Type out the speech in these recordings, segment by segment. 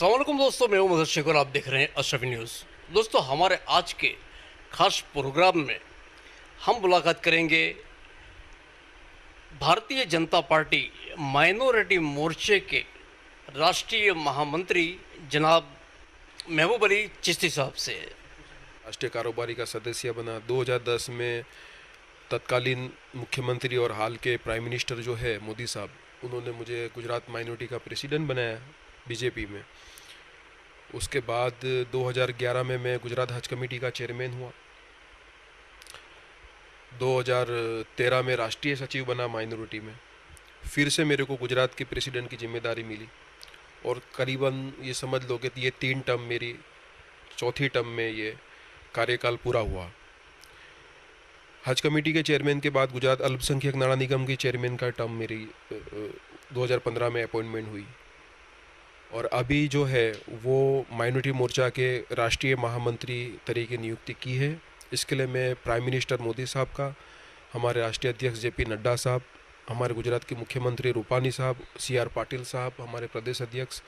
अस्सलाम वालेकुम दोस्तों, मैं हूं मुदस्सिर और आप देख रहे हैं अशरफी न्यूज़। दोस्तों, हमारे आज के खास प्रोग्राम में हम मुलाकात करेंगे भारतीय जनता पार्टी माइनॉरिटी मोर्चे के राष्ट्रीय महामंत्री जनाब महबूब अली चिश्ती साहब से। राष्ट्रीय कारोबारी का सदस्य बना 2010 में। तत्कालीन मुख्यमंत्री और हाल के प्राइम मिनिस्टर जो है मोदी साहब, उन्होंने मुझे गुजरात माइनॉरिटी का प्रेसिडेंट बनाया बीजेपी में। उसके बाद 2011 में मैं गुजरात हज कमेटी का चेयरमैन हुआ। 2013 में राष्ट्रीय सचिव बना माइनॉरिटी में। फिर से मेरे को गुजरात के प्रेसिडेंट की जिम्मेदारी मिली और करीबन ये समझ लो कि ये 3 टर्म मेरी, चौथी टर्म में ये कार्यकाल पूरा हुआ। हज कमेटी के चेयरमैन के बाद गुजरात अल्पसंख्यक नाणा निगम की चेयरमैन का टर्म मेरी 2015 में अपॉइंटमेंट हुई। और अभी जो है वो माइनॉरिटी मोर्चा के राष्ट्रीय महामंत्री तरीके नियुक्ति की है। इसके लिए मैं प्राइम मिनिस्टर मोदी साहब का, हमारे राष्ट्रीय अध्यक्ष जेपी नड्डा साहब, हमारे गुजरात के मुख्यमंत्री रूपानी साहब, CR पाटिल साहब, हमारे प्रदेश अध्यक्ष,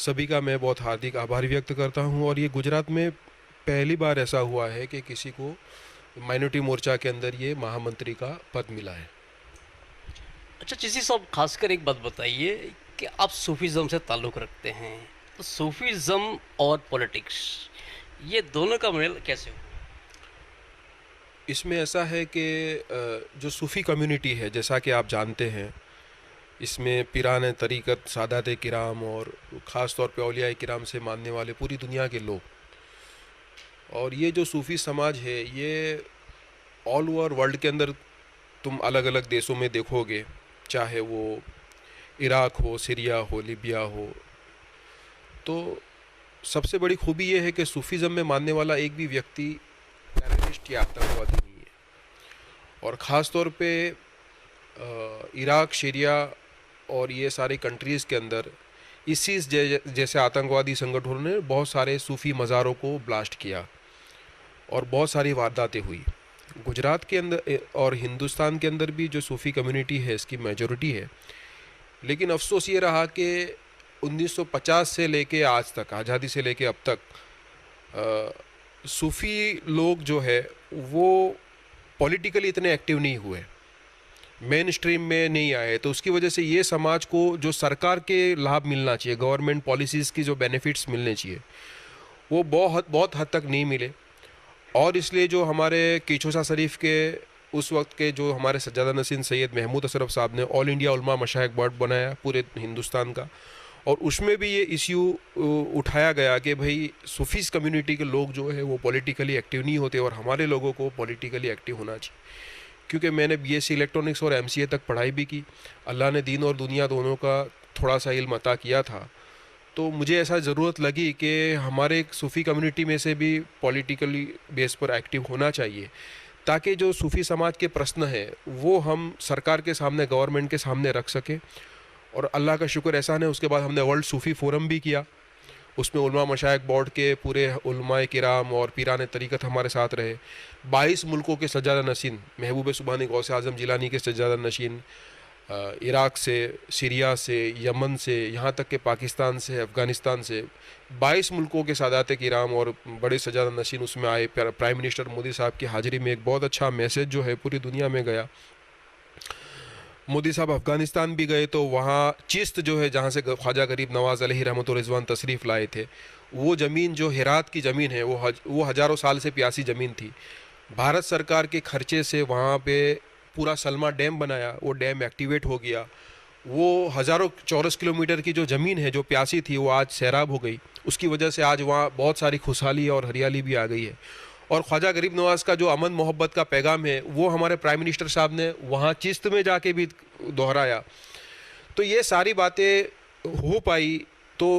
सभी का मैं बहुत हार्दिक आभार व्यक्त करता हूं। और ये गुजरात में पहली बार ऐसा हुआ है कि किसी को माइनॉरिटी मोर्चा के अंदर ये महामंत्री का पद मिला है। अच्छा चिश्ती साहब, खासकर एक बात बताइए कि आप सूफीज़म से ताल्लुक़ रखते हैं, तो सूफीज़म और पॉलिटिक्स ये दोनों का मेल कैसे हुआ? इसमें ऐसा है कि जो सूफ़ी कम्युनिटी है, जैसा कि आप जानते हैं, इसमें पीरान तरीक़त, सादात किराम और ख़ास तौर पे औलिया किराम से मानने वाले पूरी दुनिया के लोग, और ये जो सूफ़ी समाज है ये ऑल ओवर वर्ल्ड के अंदर तुम अलग अलग देशों में देखोगे, चाहे वो इराक़ हो, सीरिया हो, लीबिया हो, तो सबसे बड़ी खूबी ये है कि सूफ़ीज़म में मानने वाला एक भी व्यक्ति टेररिस्ट या आतंकवादी नहीं है। और ख़ास तौर पे इराक़, सीरिया और ये सारे कंट्रीज़ के अंदर ISIS जैसे आतंकवादी संगठनों ने बहुत सारे सूफ़ी मज़ारों को ब्लास्ट किया और बहुत सारी वारदातें हुई। गुजरात के अंदर और हिंदुस्तान के अंदर भी जो सूफ़ी कम्युनिटी है, इसकी मेजॉरिटी है। लेकिन अफसोस ये रहा कि 1950 से लेके आज तक, आज़ादी से लेके अब तक, सूफ़ी लोग जो है वो पॉलिटिकली इतने एक्टिव नहीं हुए, मेन स्ट्रीम में नहीं आए। तो उसकी वजह से ये समाज को जो सरकार के लाभ मिलना चाहिए, गवर्नमेंट पॉलिसीज़ की जो बेनिफिट्स मिलने चाहिए, वो बहुत हद तक नहीं मिले। और इसलिए जो हमारे कीचोसा शरीफ के उस वक्त के जो हमारे सज्जादा नसीन सैयद महमूद अशरफ साहब ने ऑल इंडिया उलमा मशाइख बोर्ड बनाया पूरे हिंदुस्तान का, और उसमें भी ये इश्यू उठाया गया कि भाई सूफीज़ कम्युनिटी के लोग जो है वो पॉलिटिकली एक्टिव नहीं होते और हमारे लोगों को पॉलिटिकली एक्टिव होना चाहिए। क्योंकि मैंने BSc इलेक्ट्रॉनिक्स और MCA तक पढ़ाई भी की, अल्लाह ने दीन और दुनिया दोनों का थोड़ा सा इल्म अता किया था, तो मुझे ऐसा ज़रूरत लगी कि हमारे सूफ़ी कम्युनिटी में से भी पॉलिटिकली बेस पर एक्टिव होना चाहिए, ताकि जो सूफ़ी समाज के प्रश्न हैं वो हम सरकार के सामने, गवर्नमेंट के सामने रख सकें। और अल्लाह का शुक्र एहसान है, उसके बाद हमने वर्ल्ड सूफ़ी फोरम भी किया। उसमें उलमा मशाइख बोर्ड के पूरे उलमाए किराम और पीरान तरीक़त हमारे साथ रहे। 22 मुल्कों के सज्जादा नशीन, महबूब सुबहानी गौसे आज़म जिलानी के सज्जादा नशीन, इराक़ से, सीरिया से, यमन से, यहाँ तक कि पाकिस्तान से, अफ़गानिस्तान से 22 मुल्कों के सादात किराम और बड़े सज्जादा नशीन उसमें आए। प्राइम मिनिस्टर मोदी साहब की हाज़िरी में एक बहुत अच्छा मैसेज जो है पूरी दुनिया में गया। मोदी साहब अफ़गानिस्तान भी गए तो वहाँ चिश्त जो है, जहाँ से ख्वाजा गरीब नवाज़ अलैहि रहमत व रिज़वान तशरीफ़ लाए थे, वो ज़मीन जो हेरात की ज़मीन है वो हज़ारों साल से प्यासी ज़मीन थी। भारत सरकार के खर्चे से वहाँ पे पूरा सलमा डैम बनाया, वो डैम एक्टिवेट हो गया। वो हज़ारों चौरस किलोमीटर की जो ज़मीन है जो प्यासी थी वो आज सैराब हो गई। उसकी वजह से आज वहाँ बहुत सारी खुशहाली और हरियाली भी आ गई है। और ख्वाजा गरीब नवाज़ का जो अमन मोहब्बत का पैगाम है वो हमारे प्राइम मिनिस्टर साहब ने वहाँ चिश्त में जाके भी दोहराया। तो ये सारी बातें हो पाई तो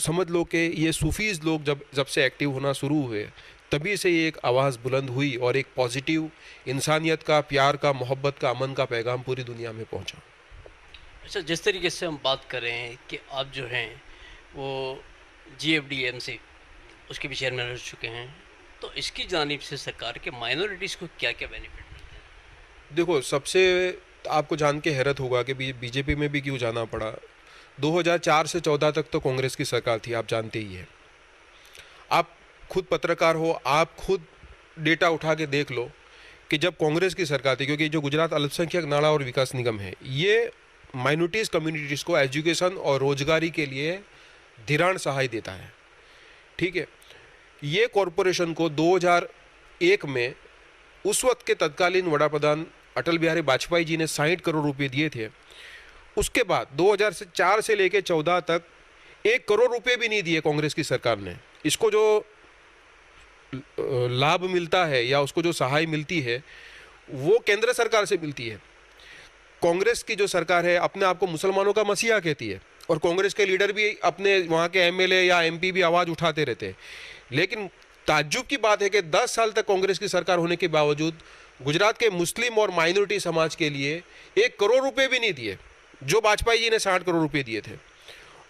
समझ लो कि ये सूफ़ीज़ लोग जब से एक्टिव होना शुरू हुए, तभी से ये एक आवाज़ बुलंद हुई और एक पॉजिटिव इंसानियत का, प्यार का, मोहब्बत का, अमन का पैगाम पूरी दुनिया में पहुंचा। अच्छा, जिस तरीके से हम बात कर रहे हैं कि आप जो हैं वो GFDMC उसके भी चेयरमैन रह चुके हैं, तो इसकी जानिब से सरकार के माइनॉरिटीज़ को क्या क्या बेनिफिट मिलते हैं? देखो, सबसे आपको जान के हैरत होगा कि बीजेपी में भी क्यों जाना पड़ा। 2004 से 14 तक तो कांग्रेस की सरकार थी, आप जानते ही हैं। आप खुद पत्रकार हो, आप खुद डेटा उठा के देख लो कि जब कांग्रेस की सरकार थी, क्योंकि जो गुजरात अल्पसंख्यक नाला और विकास निगम है, ये माइनॉरिटीज़ कम्युनिटीज़ को एजुकेशन और रोजगारी के लिए धिराण सहाय देता है, ठीक है। ये कॉरपोरेशन को 2001 में उस वक्त के तत्कालीन वड़ा प्रधान अटल बिहारी वाजपेयी जी ने 60 करोड़ रुपए दिए थे। उसके बाद 2004 से लेकर 14 तक 1 करोड़ रुपए भी नहीं दिए कांग्रेस की सरकार ने। इसको जो लाभ मिलता है या उसको जो सहाय मिलती है वो केंद्र सरकार से मिलती है। कांग्रेस की जो सरकार है अपने आप को मुसलमानों का मसीहा कहती है, और कांग्रेस के लीडर भी अपने वहाँ के एमएलए या एमपी भी आवाज़ उठाते रहते हैं। लेकिन ताज्जुब की बात है कि 10 साल तक कांग्रेस की सरकार होने के बावजूद गुजरात के मुस्लिम और माइनॉरिटी समाज के लिए 1 करोड़ रुपए भी नहीं दिए, जो वाजपेयी जी ने 60 करोड़ रुपए दिए थे।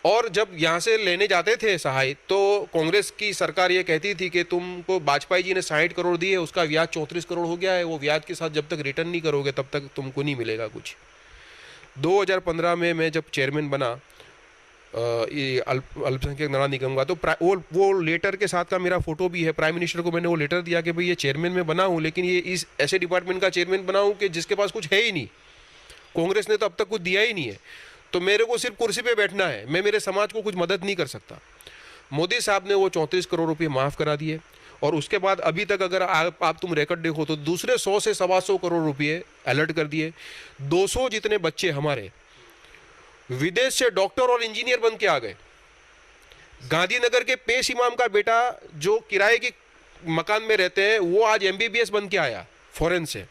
और जब यहाँ से लेने जाते थे सहाय, तो कांग्रेस की सरकार ये कहती थी कि तुमको वाजपेयी जी ने 60 करोड़ दिए, उसका ब्याज 34 करोड़ हो गया है, वो ब्याज के साथ जब तक रिटर्न नहीं करोगे तब तक तुमको नहीं मिलेगा कुछ। 2015 में मैं जब चेयरमैन बना ये अल्पसंख्यक नाला निगम का, तो वो लेटर के साथ का मेरा फोटो भी है। प्राइम मिनिस्टर को मैंने वो लेटर दिया कि भाई ये चेयरमैन मैं बना हूँ, लेकिन ये इस ऐसे डिपार्टमेंट का चेयरमैन बना हूँ कि जिसके पास कुछ है ही नहीं। कांग्रेस ने तो अब तक कुछ दिया ही नहीं है, तो मेरे को सिर्फ कुर्सी पे बैठना है, मैं मेरे समाज को कुछ मदद नहीं कर सकता। मोदी साहब ने वो 34 करोड़ रुपये माफ़ करा दिए, और उसके बाद अभी तक अगर आप तुम रिकॉर्ड देखो तो दूसरे 100 से 125 करोड़ रुपये अलर्ट कर दिए। 200 जितने बच्चे हमारे विदेश से डॉक्टर और इंजीनियर बन के आ गए। गांधीनगर के पेश इमाम का बेटा जो किराए की मकान में रहते हैं, वो आज एमबीबीएस बन के आया फॉरेन से।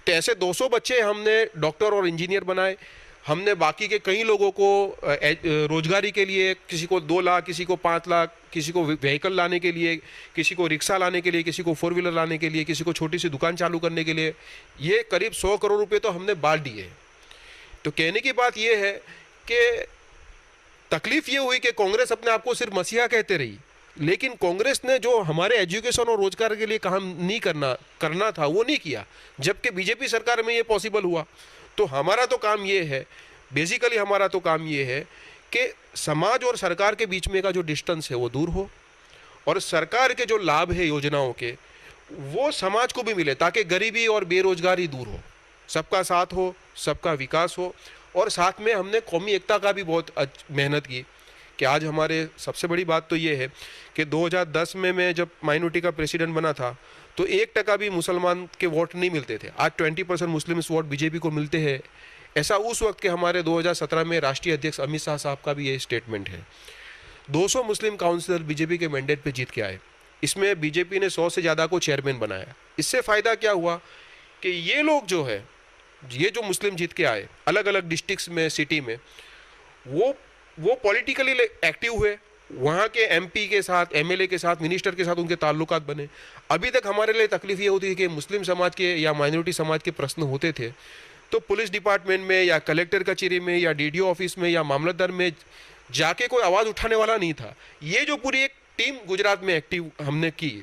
तो ऐसे 200 बच्चे हमने डॉक्टर और इंजीनियर बनाए। हमने बाकी के कई लोगों को रोजगारी के लिए, किसी को 2 लाख, किसी को 5 लाख, किसी को व्हीकल लाने के लिए, किसी को रिक्शा लाने के लिए, किसी को 4 व्हीलर लाने के लिए, किसी को छोटी सी दुकान चालू करने के लिए, ये करीब 100 करोड़ रुपए तो हमने बांट दिए। तो कहने की बात ये है कि तकलीफ ये हुई कि कांग्रेस अपने आप को सिर्फ मसीहा कहते रही, लेकिन कांग्रेस ने जो हमारे एजुकेशन और रोजगार के लिए काम नहीं करना था वो नहीं किया, जबकि बीजेपी सरकार में ये पॉसिबल हुआ। तो हमारा तो काम ये है, बेसिकली हमारा तो काम ये है कि समाज और सरकार के बीच में का जो डिस्टेंस है वो दूर हो, और सरकार के जो लाभ है योजनाओं के वो समाज को भी मिले, ताकि गरीबी और बेरोजगारी दूर हो, सबका साथ हो, सबका विकास हो। और साथ में हमने कौमी एकता का भी बहुत मेहनत की कि आज हमारे सबसे बड़ी बात तो ये है कि 2010 में मैं जब माइनॉरिटी का प्रेसिडेंट बना था तो 1% भी मुसलमान के वोट नहीं मिलते थे। आज 20% मुस्लिम वोट बीजेपी को मिलते हैं। ऐसा उस वक्त के हमारे 2017 में राष्ट्रीय अध्यक्ष अमित शाह साहब का भी ये स्टेटमेंट है। 200 मुस्लिम काउंसिलर बीजेपी के मैंडेट पे जीत के आए, इसमें बीजेपी ने 100 से ज़्यादा को चेयरमैन बनाया। इससे फ़ायदा क्या हुआ कि ये लोग जो है, ये जो मुस्लिम जीत के आए अलग अलग डिस्ट्रिक्ट्स में, सिटी में, वो पॉलिटिकली एक्टिव हुए, वहाँ के एमपी के साथ, एमएलए के साथ, मिनिस्टर के साथ उनके ताल्लुकात बने। अभी तक हमारे लिए तकलीफ ये होती है कि मुस्लिम समाज के या माइनॉरिटी समाज के प्रश्न होते थे तो पुलिस डिपार्टमेंट में या कलेक्टर कचहरी में या डीडीओ ऑफिस में या मामलतदार में जाके कोई आवाज़ उठाने वाला नहीं था। ये जो पूरी एक टीम गुजरात में एक्टिव हमने की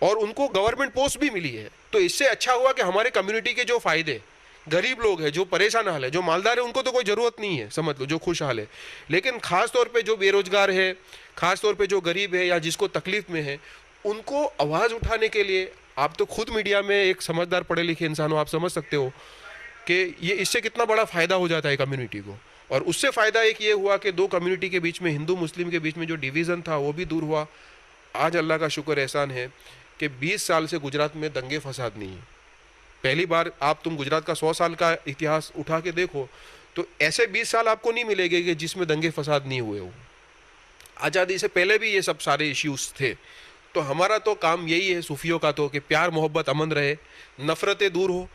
और उनको गवर्नमेंट पोस्ट भी मिली है, तो इससे अच्छा हुआ कि हमारे कम्युनिटी के जो फ़ायदे, गरीब लोग हैं, जो परेशान हाल है, जो मालदार है, उनको तो कोई ज़रूरत नहीं है, समझ लो, जो खुशहाल है, लेकिन ख़ास तौर पे जो बेरोजगार है, ख़ास तौर पे जो गरीब है या जिसको तकलीफ़ में है, उनको आवाज़ उठाने के लिए, आप तो खुद मीडिया में एक समझदार पढ़े लिखे इंसान हो, आप समझ सकते हो कि ये इससे कितना बड़ा फ़ायदा हो जाता है कम्युनिटी को। और उससे फ़ायदा एक ये हुआ कि 2 कम्युनिटी के बीच में, हिंदू मुस्लिम के बीच में जो डिवीज़न था वो भी दूर हुआ। आज अल्लाह का शुक्र एहसान है कि 20 साल से गुजरात में दंगे फसाद नहीं है। पहली बार तुम गुजरात का 100 साल का इतिहास उठा के देखो तो ऐसे 20 साल आपको नहीं मिलेंगे कि जिसमें दंगे फसाद नहीं हुए हो। आज़ादी से पहले भी ये सब सारे इश्यूज थे। तो हमारा तो काम यही है सूफियों का तो कि प्यार मोहब्बत अमन रहे, नफ़रतें दूर हो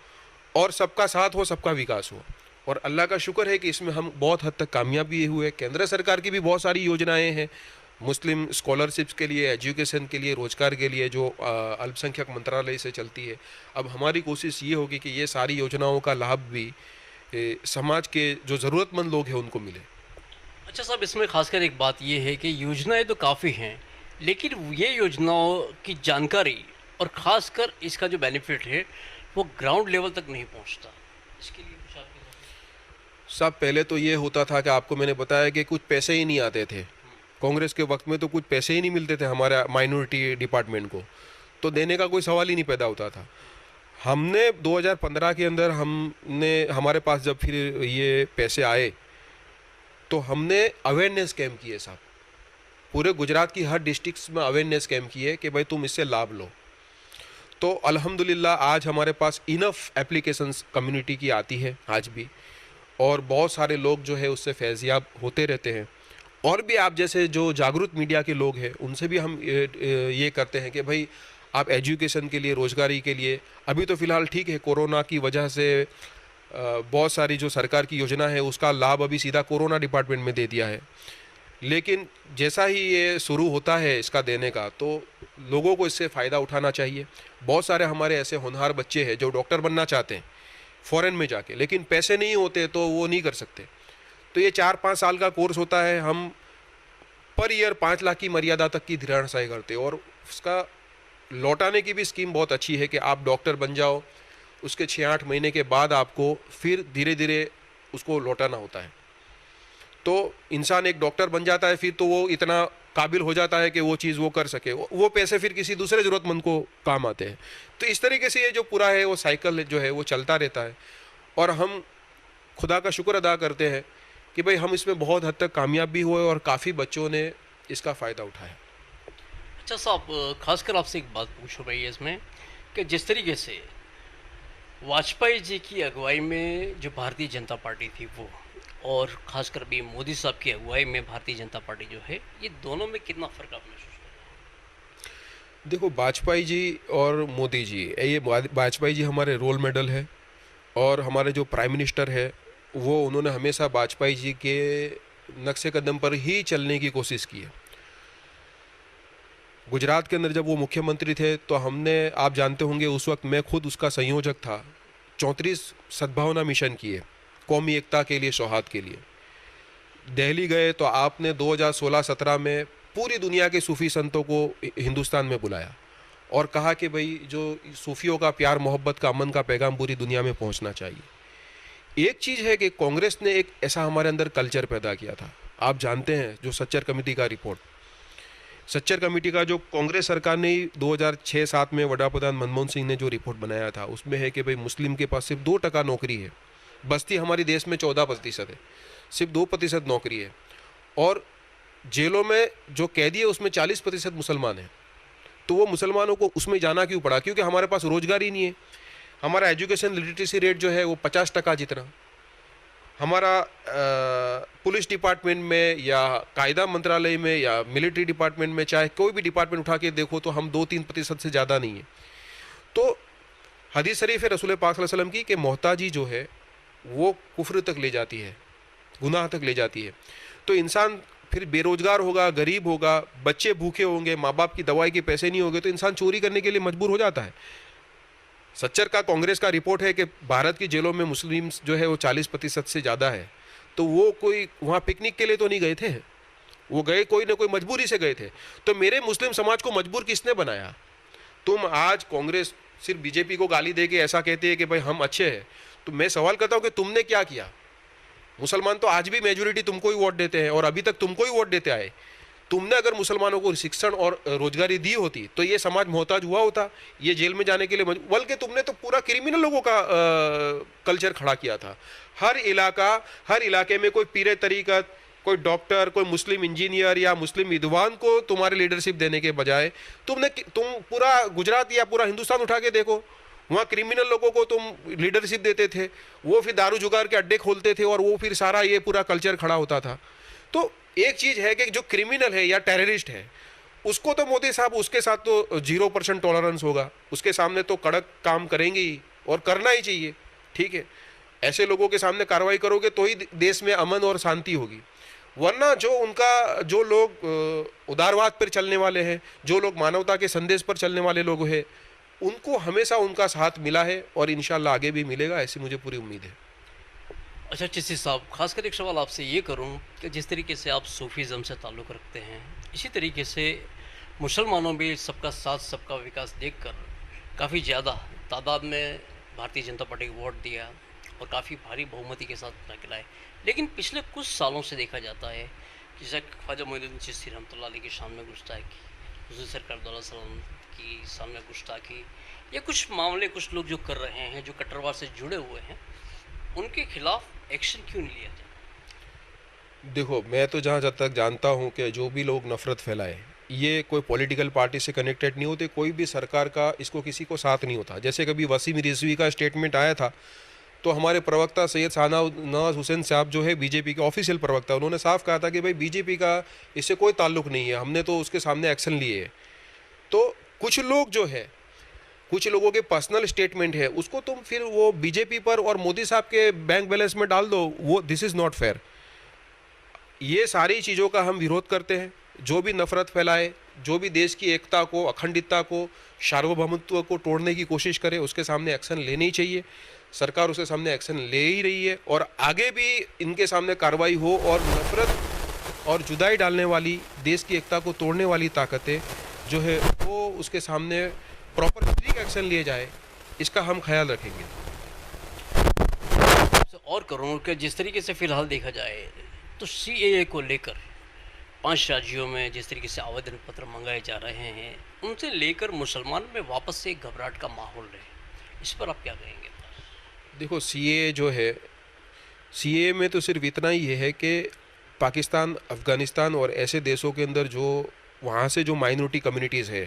और सबका साथ हो, सबका विकास हो। और अल्लाह का शुक्र है कि इसमें हम बहुत हद तक कामयाब भी हुए। केंद्र सरकार की भी बहुत सारी योजनाएं हैं, मुस्लिम स्कॉलरशिप्स के लिए, एजुकेशन के लिए, रोजगार के लिए, जो अल्पसंख्यक मंत्रालय से चलती है। अब हमारी कोशिश ये होगी कि ये सारी योजनाओं का लाभ भी समाज के जो ज़रूरतमंद लोग हैं उनको मिले। अच्छा साहब, इसमें खासकर एक बात ये है कि योजनाएं तो काफ़ी हैं, लेकिन ये योजनाओं की जानकारी और ख़ासकर इसका जो बेनिफिट है वो ग्राउंड लेवल तक नहीं पहुंचता। इसके लिए कुछ आपके सब पहले तो ये होता था कि आपको मैंने बताया कि कुछ पैसे ही नहीं आते थे। कांग्रेस के वक्त में तो कुछ पैसे ही नहीं मिलते थे हमारे माइनॉरिटी डिपार्टमेंट को, तो देने का कोई सवाल ही नहीं पैदा होता था। हमने 2015 के अंदर हमने हमारे पास जब फिर ये पैसे आए तो हमने अवेयरनेस कैंप किए साहब, पूरे गुजरात की हर डिस्ट्रिक्ट में अवेयरनेस कैंप किए कि भाई तुम इससे लाभ लो। तो अल्हम्दुलिल्लाह आज हमारे पास इनफ एप्लीकेशंस कम्युनिटी की आती है आज भी, और बहुत सारे लोग जो है उससे फैज़याब होते रहते हैं। और भी आप जैसे जो जागरूक मीडिया के लोग हैं उनसे भी हम ये करते हैं कि भाई आप एजुकेशन के लिए, रोज़गारी के लिए, अभी तो फ़िलहाल ठीक है कोरोना की वजह से बहुत सारी जो सरकार की योजना है उसका लाभ अभी सीधा कोरोना डिपार्टमेंट में दे दिया है, लेकिन जैसा ही ये शुरू होता है इसका देने का तो लोगों को इससे फ़ायदा उठाना चाहिए। बहुत सारे हमारे ऐसे होनहार बच्चे हैं जो डॉक्टर बनना चाहते हैं फ़ॉरेन में जाके, लेकिन पैसे नहीं होते तो वो नहीं कर सकते। तो ये 4-5 साल का कोर्स होता है, हम पर ईयर 5 लाख की मर्यादा तक की ऋण सहाय करते हैं, और उसका लौटाने की भी स्कीम बहुत अच्छी है कि आप डॉक्टर बन जाओ, उसके 6-8 महीने के बाद आपको फिर धीरे धीरे उसको लौटाना होता है। तो इंसान एक डॉक्टर बन जाता है फिर तो वो इतना काबिल हो जाता है कि वो चीज़ वो कर सके, वो पैसे फिर किसी दूसरे ज़रूरतमंद को काम आते हैं। तो इस तरीके से ये जो पूरा है वो साइकिल जो है वो चलता रहता है, और हम खुदा का शुक्र अदा करते हैं कि भाई हम इसमें बहुत हद तक कामयाब भी हुए और काफ़ी बच्चों ने इसका फ़ायदा उठाया। अच्छा साहब, खासकर आपसे एक बात पूछ रही है इसमें कि जिस तरीके से वाजपेयी जी की अगुवाई में जो भारतीय जनता पार्टी थी वो, और खासकर भी मोदी साहब की अगुवाई में भारतीय जनता पार्टी जो है, ये दोनों में कितना फ़र्क आप महसूस करते देखो वाजपेयी जी और मोदी जी, ये वाजपेयी जी हमारे रोल मॉडल है, और हमारे जो प्राइम मिनिस्टर है वो उन्होंने हमेशा वाजपेयी जी के नक्शे कदम पर ही चलने की कोशिश की है। गुजरात के अंदर जब वो मुख्यमंत्री थे तो हमने, आप जानते होंगे उस वक्त मैं खुद उसका संयोजक था, 34 सद्भावना मिशन किए कौमी एकता के लिए, सौहार्द के लिए। दिल्ली गए तो आपने 2016-17 में पूरी दुनिया के सूफ़ी संतों को हिंदुस्तान में बुलाया और कहा कि भाई जो सूफियों का प्यार, मोहब्बत का, अमन का पैगाम पूरी दुनिया में पहुंचना चाहिए। एक चीज़ है कि कांग्रेस ने एक ऐसा हमारे अंदर कल्चर पैदा किया था। आप जानते हैं जो सच्चर कमेटी का रिपोर्ट, सच्चर कमेटी का जो कांग्रेस सरकार ने 2006-7 में वड़ा प्रधान मनमोहन सिंह ने जो रिपोर्ट बनाया था उसमें है कि भाई मुस्लिम के पास सिर्फ 2% नौकरी है, बस्ती हमारी देश में 14% है, सिर्फ 2% नौकरी है, और जेलों में जो कैदी है उसमें 40% मुसलमान हैं। तो वो मुसलमानों को उसमें जाना क्यों पड़ा? क्योंकि हमारे पास रोजगार ही नहीं है। हमारा एजुकेशन लिटरेसी रेट जो है वो 50% जितना, हमारा पुलिस डिपार्टमेंट में या कायदा मंत्रालय में या मिलिट्री डिपार्टमेंट में, चाहे कोई भी डिपार्टमेंट उठा के देखो तो हम 2-3% से ज़्यादा नहीं है। तो हदीस शरीफ है रसूल पाक सल्लल्लाहु अलैहि वसल्लम की कि मोहताजी जो है वो कुफ्र तक ले जाती है, गुनाह तक ले जाती है। तो इंसान फिर बेरोजगार होगा, गरीब होगा, बच्चे भूखे होंगे, माँ बाप की दवाई के पैसे नहीं होंगे, तो इंसान चोरी करने के लिए मजबूर हो जाता है। सच्चर का, कांग्रेस का रिपोर्ट है कि भारत की जेलों में मुस्लिम जो है वो 40% से ज़्यादा है। तो वो कोई वहाँ पिकनिक के लिए तो नहीं गए थे, वो गए कोई ना कोई मजबूरी से गए थे। तो मेरे मुस्लिम समाज को मजबूर किसने बनाया? तुम आज कांग्रेस सिर्फ बीजेपी को गाली दे के ऐसा कहती है कि भाई हम अच्छे हैं, तो मैं सवाल करता हूँ कि तुमने क्या किया? मुसलमान तो आज भी मेजोरिटी तुमको ही वोट देते हैं और अभी तक तुमको ही वोट देते आए। तुमने अगर मुसलमानों को शिक्षण और रोजगारी दी होती तो ये समाज मोहताज हुआ होता, ये जेल में जाने के लिए बल्कि तुमने तो पूरा क्रिमिनल लोगों का कल्चर खड़ा किया था। हर इलाके में कोई पीरे तरीकत, कोई डॉक्टर, कोई मुस्लिम इंजीनियर या मुस्लिम विद्वान को तुम्हारी लीडरशिप देने के बजाय तुम पूरा गुजरात या पूरा हिंदुस्तान उठा के देखो, वहाँ क्रिमिनल लोगों को तुम लीडरशिप देते थे, वो फिर दारू जुगार के अड्डे खोलते थे और वो फिर सारा ये पूरा कल्चर खड़ा होता था। तो एक चीज़ है कि जो क्रिमिनल है या टेररिस्ट है उसको तो मोदी साहब, उसके साथ तो 0% टॉलरेंस होगा, उसके सामने तो कड़क काम करेंगे ही और करना ही चाहिए। ठीक है, ऐसे लोगों के सामने कार्रवाई करोगे तो ही देश में अमन और शांति होगी, वरना जो लोग उदारवाद पर चलने वाले हैं, जो लोग मानवता के संदेश पर चलने वाले लोग हैं, उनको हमेशा उनका साथ मिला है और इंशाल्लाह आगे भी मिलेगा, ऐसी मुझे पूरी उम्मीद है। अच्छा चिश्ती साहब, खासकर एक सवाल आपसे ये करूं कि जिस तरीके से आप सूफीज़म से ताल्लुक़ रखते हैं, इसी तरीके से मुसलमानों भी सबका साथ सबका विकास देखकर काफ़ी ज़्यादा तादाद में भारतीय जनता पार्टी को वोट दिया, और काफ़ी भारी बहुमति के साथ चुनाव गिराए। लेकिन पिछले कुछ सालों से देखा जाता है कि जैसे ख्वाजा मोइनुद्दीन चिश्ती रहमतुल्लाह अलैह के शान में गुस्ताखी, हुज़ूर सरकार दौलत सलाम की शान में गुस्ताखी, या कुछ मामले कुछ लोग जो कर रहे हैं, जो कट्टरवाद से जुड़े हुए हैं, उनके खिलाफ एक्शन क्यों नहीं लिया जाए? देखो, मैं तो जहाँ जब तक जानता हूँ कि जो भी लोग नफ़रत फैलाए, ये कोई पॉलिटिकल पार्टी से कनेक्टेड नहीं होते, कोई भी सरकार का इसको किसी को साथ नहीं होता। जैसे कभी वसीम रिजवी का स्टेटमेंट आया था, तो हमारे प्रवक्ता सैयद शाहनवाज हुसैन साहब जो है बीजेपी के ऑफिशियल प्रवक्ता, उन्होंने साफ कहा था कि भाई बीजेपी का इससे कोई ताल्लुक नहीं है, हमने तो उसके सामने एक्शन लिए है। तो कुछ लोग जो है, कुछ लोगों के पर्सनल स्टेटमेंट है, उसको तुम फिर वो बीजेपी पर और मोदी साहब के बैंक बैलेंस में डाल दो, वो दिस इज़ नॉट फेयर। ये सारी चीज़ों का हम विरोध करते हैं। जो भी नफ़रत फैलाए, जो भी देश की एकता को, अखंडता को, सार्वभौमत्व को तोड़ने की कोशिश करे, उसके सामने एक्शन लेनी ही चाहिए। सरकार उसके सामने एक्शन ले ही रही है और आगे भी इनके सामने कार्रवाई हो और नफ़रत और जुदाई डालने वाली, देश की एकता को तोड़ने वाली ताकतें जो है वो उसके सामने प्रॉपर स्ट्रिक्ट एक्शन लिए जाए, इसका हम ख्याल रखेंगे। और करूँ कि जिस तरीके से फ़िलहाल देखा जाए तो सीएए को लेकर 5 राज्यों में जिस तरीके से आवेदन पत्र मंगाए जा रहे हैं, उनसे लेकर मुसलमान में वापस से एक घबराहट का माहौल है। इस पर आप क्या कहेंगे? देखो, सीएए जो है, सीएए में तो सिर्फ इतना ही है कि पाकिस्तान, अफ़गानिस्तान और ऐसे देशों के अंदर जो वहाँ से जो माइनॉरिटी कम्युनिटीज़ है,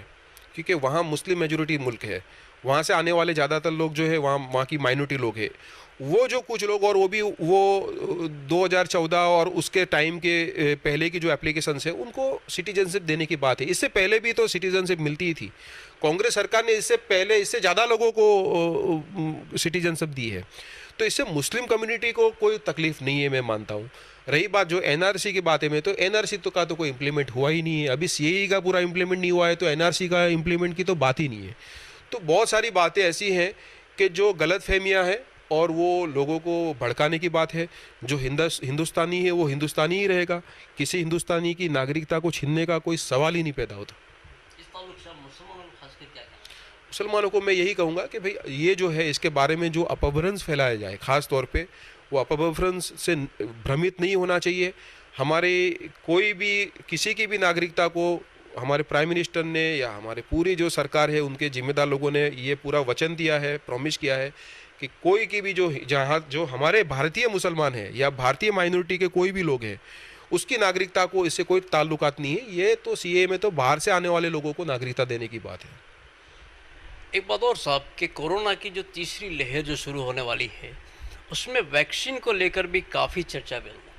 क्योंकि वहाँ मुस्लिम मेजॉरिटी मुल्क है, वहाँ से आने वाले ज़्यादातर लोग जो है वहाँ की माइनॉरिटी लोग हैं, वो जो कुछ लोग, और वो भी वो 2014 और उसके टाइम के पहले की जो एप्लीकेशंस है, उनको सिटीजनशिप देने की बात है। इससे पहले भी तो सिटीजनशिप मिलती ही थी। कांग्रेस सरकार ने इससे पहले इससे ज़्यादा लोगों को सिटीजनशिप दी है, तो इससे मुस्लिम कम्युनिटी को कोई तकलीफ़ नहीं है, मैं मानता हूँ। रही बात जो एनआरसी की बात है, में तो एनआरसी तो का तो कोई इम्प्लीमेंट हुआ ही नहीं है। अभी सीएए का पूरा इम्प्लीमेंट नहीं हुआ है, तो एनआरसी का इम्प्लीमेंट की तो बात ही नहीं है। तो बहुत सारी बातें ऐसी हैं कि जो गलत फहमियाँ हैं और वो लोगों को भड़काने की बात है। जो हिंदुस्तानी है वो हिंदुस्तानी ही रहेगा, किसी हिंदुस्तानी की नागरिकता को छीनने का कोई सवाल ही नहीं पैदा होता। इस ताल्लुक से मुसलमानों को खासकर क्या कहना? मुसलमानों को मैं यही कहूँगा कि भाई ये जो है, इसके बारे में जो अपभ्रंश फैलाया जाए, ख़ास तौर पे वो अपभ्रंश से भ्रमित नहीं होना चाहिए। हमारे कोई भी, किसी की भी नागरिकता को हमारे प्राइम मिनिस्टर ने या हमारे पूरी जो सरकार है, उनके जिम्मेदार लोगों ने ये पूरा वचन दिया है, प्रॉमिस किया है कि कोई की भी जो हमारे भारतीय मुसलमान है या भारतीय माइनॉरिटी के कोई भी लोग हैं, उसकी नागरिकता को इससे कोई ताल्लुकात नहीं है। ये तो सीए में तो बाहर से आने वाले लोगों को नागरिकता देने की बात है। एक बात और साहब, कि कोरोना की जो तीसरी लहर जो शुरू होने वाली है, उसमें वैक्सीन को लेकर भी काफ़ी चर्चा भी है।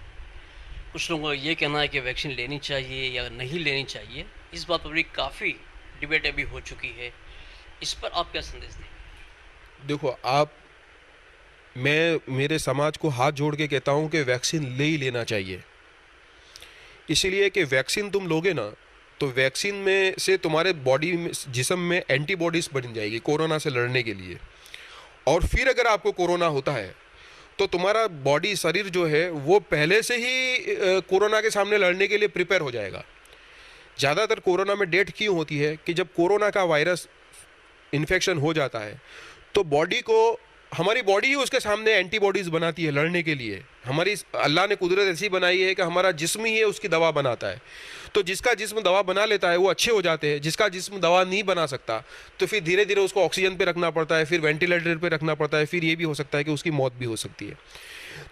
कुछ लोगों का ये कहना है कि वैक्सीन लेनी चाहिए या नहीं लेनी चाहिए। इस बात पर भी काफ़ी डिबेट अभी हो चुकी है। इस पर आप क्या संदेश दें? देखो, मैं मेरे समाज को हाथ जोड़ के कहता हूँ कि वैक्सीन ले ही लेना चाहिए। इसलिए कि वैक्सीन तुम लोगे ना, तो वैक्सीन में से तुम्हारे बॉडी में, जिस्म में एंटीबॉडीज़ बन जाएगी कोरोना से लड़ने के लिए। और फिर अगर आपको कोरोना होता है तो तुम्हारा बॉडी, शरीर जो है वो पहले से ही कोरोना के सामने लड़ने के लिए प्रिपेयर हो जाएगा। ज़्यादातर कोरोना में डेथ क्यों होती है कि जब कोरोना का वायरस इन्फेक्शन हो जाता है तो बॉडी को, हमारी बॉडी ही उसके सामने एंटीबॉडीज़ बनाती है लड़ने के लिए। हमारी अल्लाह ने कुदरत ऐसी बनाई है कि हमारा जिस्म ही है उसकी दवा बनाता है। तो जिसका जिस्म दवा बना लेता है वो अच्छे हो जाते हैं, जिसका जिस्म दवा नहीं बना सकता तो फिर धीरे धीरे उसको ऑक्सीजन पे रखना पड़ता है, फिर वेंटिलेटर पे रखना पड़ता है, फिर ये भी हो सकता है कि उसकी मौत भी हो सकती है।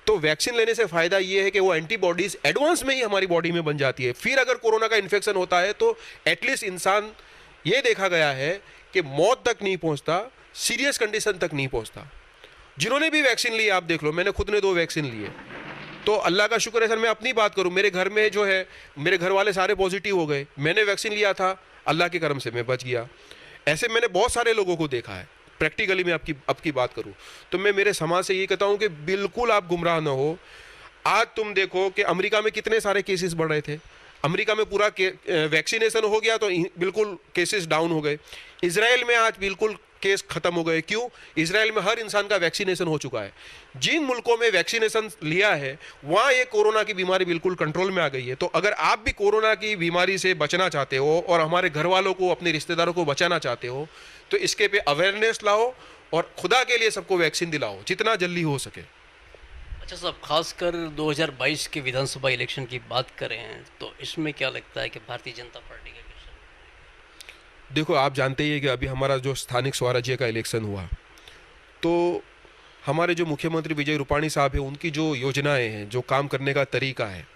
तो वैक्सीन लेने से फ़ायदा ये है कि वो एंटीबॉडीज़ एडवांस में ही हमारी बॉडी में बन जाती है। फिर अगर कोरोना का इन्फेक्शन होता है तो एटलीस्ट इंसान, ये देखा गया है कि मौत तक नहीं पहुँचता, सीरियस कंडीशन तक नहीं पहुँचता। जिन्होंने भी वैक्सीन ली, आप देख लो, मैंने खुद ने 2 वैक्सीन लिए, तो अल्लाह का शुक्र है। सर मैं अपनी बात करूं, मेरे घर में जो है, मेरे घर वाले सारे पॉजिटिव हो गए। मैंने वैक्सीन लिया था, अल्लाह के करम से मैं बच गया। ऐसे मैंने बहुत सारे लोगों को देखा है। प्रैक्टिकली मैं आपकी बात करूं तो मैं मेरे समाज से ये कहता हूं कि बिल्कुल आप गुमराह ना हो। आज तुम देखो कि अमेरिका में कितने सारे केसेस बढ़ रहे थे, अमेरिका में पूरा वैक्सीनेशन हो गया तो बिल्कुल केसेस डाउन हो गए। इजराइल में आज बिल्कुल केस खत्म हो गए। क्यों? इजराइल में हर इंसान का वैक्सीनेशन हो चुका है। जिन मुल्कों में वैक्सीनेशन लिया है वहाँ ये कोरोना की बीमारी बिल्कुल कंट्रोल में आ गई है। तो अगर आप भी कोरोना की बीमारी से बचना चाहते हो और हमारे घर वालों को, अपने रिश्तेदारों को बचाना चाहते हो, तो इसके पे अवेयरनेस लाओ और खुदा के लिए सबको वैक्सीन दिलाओ जितना जल्दी हो सके। अच्छा साहब, खासकर 2022 के विधानसभा इलेक्शन की बात करें तो इसमें क्या लगता है कि भारतीय जनता पार्टी का कैसा? देखो, आप जानते ही हैं कि अभी हमारा जो स्थानिक स्वराज्य का इलेक्शन हुआ, तो हमारे जो मुख्यमंत्री विजय रूपाणी साहब हैं, उनकी जो योजनाएं हैं, जो काम करने का तरीका है,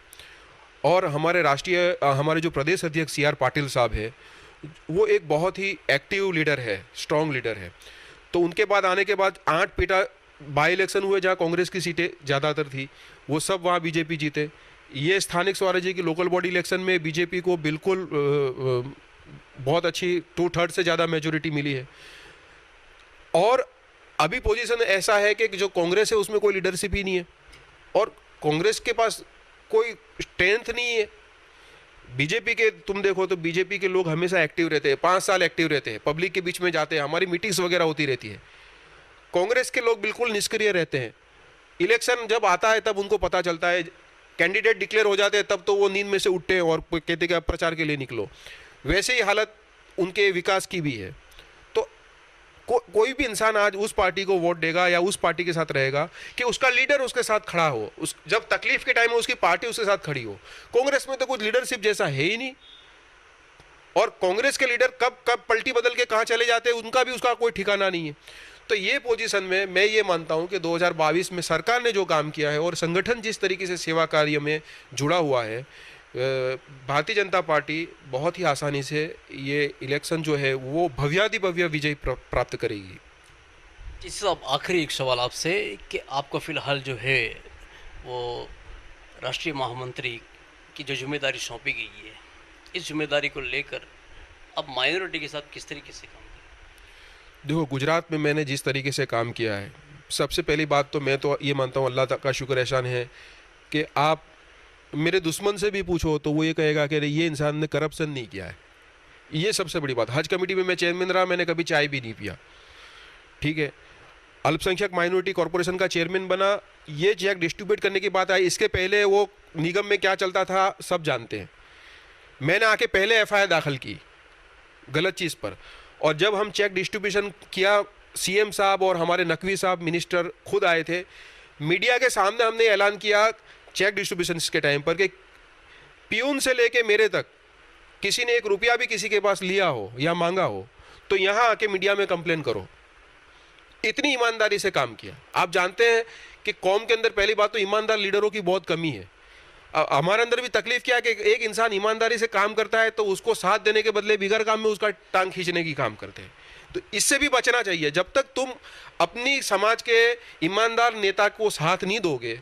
और हमारे जो प्रदेश अध्यक्ष सी आर पाटिल साहब है, वो एक बहुत ही एक्टिव लीडर है, स्ट्रांग लीडर है। तो उनके बाद आने के बाद 8 पेटा बाई इलेक्शन हुए जहाँ कांग्रेस की सीटें ज़्यादातर थी, वो सब वहाँ बीजेपी जीते। ये स्थानिक स्वराज्य की लोकल बॉडी इलेक्शन में बीजेपी को बिल्कुल बहुत अच्छी 2/3 से ज़्यादा मेजोरिटी मिली है। और अभी पोजीशन ऐसा है कि जो कांग्रेस है उसमें कोई लीडरशिप ही नहीं है, और कांग्रेस के पास कोई स्ट्रेंथ नहीं है। बीजेपी के तुम देखो तो बीजेपी के लोग हमेशा एक्टिव रहते हैं, 5 साल एक्टिव रहते हैं, पब्लिक के बीच में जाते हैं, हमारी मीटिंग्स वगैरह होती रहती है। कांग्रेस के लोग बिल्कुल निष्क्रिय रहते हैं। इलेक्शन जब आता है तब उनको पता चलता है, कैंडिडेट डिक्लेयर हो जाते हैं तब तो वो नींद में से उठते हैं और कहते हैं कि अब प्रचार के लिए निकलो। वैसे ही हालत उनके विकास की भी है। तो कोई भी इंसान आज उस पार्टी को वोट देगा या उस पार्टी के साथ रहेगा कि उसका लीडर उसके साथ खड़ा हो, जब तकलीफ के टाइम में उसकी पार्टी उसके साथ खड़ी हो। कांग्रेस में तो कुछ लीडरशिप जैसा है ही नहीं, और कांग्रेस के लीडर कब कब पलटी बदल के कहाँ चले जाते हैं उनका भी उसका कोई ठिकाना नहीं है। तो ये पोजीशन में मैं ये मानता हूँ कि 2022 में सरकार ने जो काम किया है और संगठन जिस तरीके से सेवा कार्य में जुड़ा हुआ है, भारतीय जनता पार्टी बहुत ही आसानी से ये इलेक्शन जो है वो भव्याति भव्य विजय प्राप्त करेगी। जी साहब, आखिरी एक सवाल आपसे कि आपको फ़िलहाल जो है वो राष्ट्रीय महामंत्री की जो जिम्मेदारी सौंपी गई है, इस जिम्मेदारी को लेकर अब माइनॉरिटी के साथ किस तरीके से काम करें? देखो, गुजरात में मैंने जिस तरीके से काम किया है, सबसे पहली बात तो मैं तो ये मानता हूँ अल्लाह का शुक्र एहसान है कि आप मेरे दुश्मन से भी पूछो तो वो ये कहेगा कि ये इंसान ने करप्शन नहीं किया है। ये सबसे बड़ी बात। हज कमेटी में मैं चेयरमैन रहा, मैंने कभी चाय भी नहीं पिया, ठीक है। अल्पसंख्यक माइनॉरिटी कॉरपोरेशन का चेयरमैन बना, ये चेक डिस्ट्रीब्यूट करने की बात आई, इसके पहले वो निगम में क्या चलता था सब जानते हैं। मैंने आके पहले FIR दाखिल की गलत चीज़ पर, और जब हम चेक डिस्ट्रीब्यूशन किया, CM साहब और हमारे नकवी साहब मिनिस्टर खुद आए थे, मीडिया के सामने हमने ऐलान किया चेक डिस्ट्रीब्यूशन के टाइम पर कि पियून से लेके मेरे तक किसी ने 1 रुपया भी किसी के पास लिया हो या मांगा हो तो यहाँ आके मीडिया में कंप्लेन करो। इतनी ईमानदारी से काम किया। आप जानते हैं कि कौम के अंदर पहली बात तो ईमानदार लीडरों की बहुत कमी है। हमारे अंदर भी तकलीफ क्या है कि एक इंसान ईमानदारी से काम करता है तो उसको साथ देने के बदले बिगर काम में उसका टांग खींचने की काम करते हैं। तो इससे भी बचना चाहिए। जब तक तुम अपनी समाज के ईमानदार नेता को साथ नहीं दोगे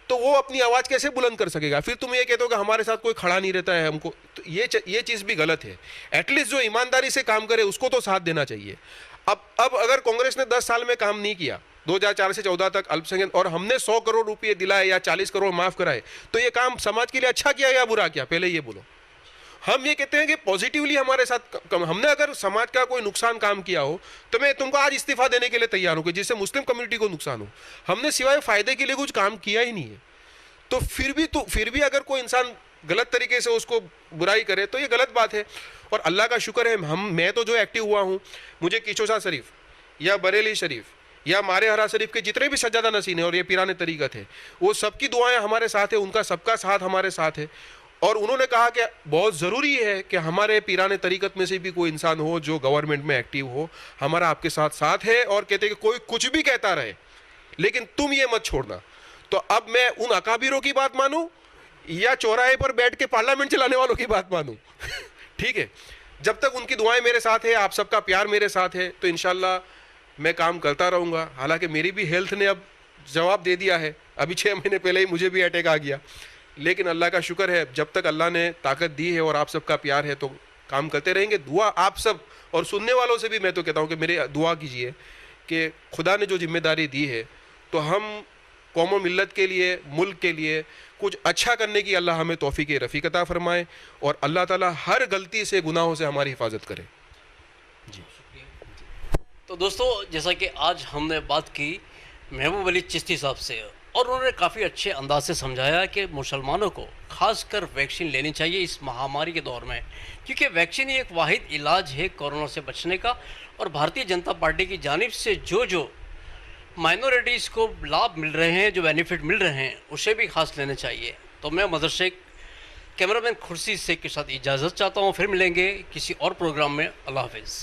तो वो अपनी आवाज़ कैसे बुलंद कर सकेगा। फिर तुम ये कहते हो कि हमारे साथ कोई खड़ा नहीं रहता है हमको, तो ये चीज़ भी गलत है। एटलीस्ट जो ईमानदारी से काम करे उसको तो साथ देना चाहिए। अब अगर कांग्रेस ने 10 साल में काम नहीं किया, 2004 से 14 तक अल्पसंख्यक, और हमने 100 करोड़ रुपए दिलाए या 40 करोड़ माफ कराए, तो ये काम समाज के लिए अच्छा किया या बुरा किया, पहले ये बोलो। हम ये कहते हैं कि पॉजिटिवली हमारे साथ हमने अगर समाज का कोई नुकसान काम किया हो तो मैं तुमको आज इस्तीफा देने के लिए तैयार हूँ कि जिससे मुस्लिम कम्युनिटी को नुकसान हो। हमने सिवाय फायदे के लिए कुछ काम किया ही नहीं है। तो फिर भी अगर कोई इंसान गलत तरीके से उसको बुराई करे तो ये गलत बात है। और अल्लाह का शुक्र है मैं तो जो एक्टिव हुआ हूँ, मुझे किचोसा शरीफ या बरेली शरीफ या मारे हरा शरीफ के जितने भी सज्जादा नसीन है और ये पीराने तरीक़त है, वो सबकी दुआएं हमारे साथ है, उनका सबका साथ हमारे साथ है। और उन्होंने कहा कि बहुत ज़रूरी है कि हमारे पीराने तरीक़त में से भी कोई इंसान हो जो गवर्नमेंट में एक्टिव हो, हमारा आपके साथ साथ है। और कहते हैं कि कोई कुछ भी कहता रहे लेकिन तुम ये मत छोड़ना। तो अब मैं उन अकाबिरों की बात मानूं या चौराहे पर बैठ के पार्लियामेंट चलाने वालों की बात मानूं ठीक है, जब तक उनकी दुआएं मेरे साथ है, आप सबका प्यार मेरे साथ है, तो इंशाल्लाह मैं काम करता रहूँगा। हालांकि मेरी भी हेल्थ ने अब जवाब दे दिया है। अभी 6 महीने पहले ही मुझे भी अटैक आ गया, लेकिन अल्लाह का शुक्र है जब तक अल्लाह ने ताकत दी है और आप सबका प्यार है तो काम करते रहेंगे। दुआ आप सब और सुनने वालों से भी मैं तो कहता हूँ कि मेरे दुआ कीजिए कि खुदा ने जो जिम्मेदारी दी है तो हम कौम और मिल्लत के लिए, मुल्क के लिए कुछ अच्छा करने की अल्लाह हमें तौफीक रफ़ीक अता फरमाए और अल्लाह ताला हर गलती से, गुनाहों से हमारी हिफाजत करे। जी तो दोस्तों, जैसा कि आज हमने बात की महबूब अली चिश्ती साहब से, और उन्होंने काफ़ी अच्छे अंदाज से समझाया कि मुसलमानों को खासकर वैक्सीन लेनी चाहिए इस महामारी के दौर में, क्योंकि वैक्सीन ही एक वाहिद इलाज है कोरोना से बचने का। और भारतीय जनता पार्टी की जानिब से जो जो माइनॉरिटीज़ को लाभ मिल रहे हैं, जो बेनिफिट मिल रहे हैं, उसे भी खास लेने चाहिए। तो मैं मदरसे कैमरामैन खुर्शी शेख के साथ इजाज़त चाहता हूँ। फिर मिलेंगे किसी और प्रोग्राम में। अल्लाह हाफिज़।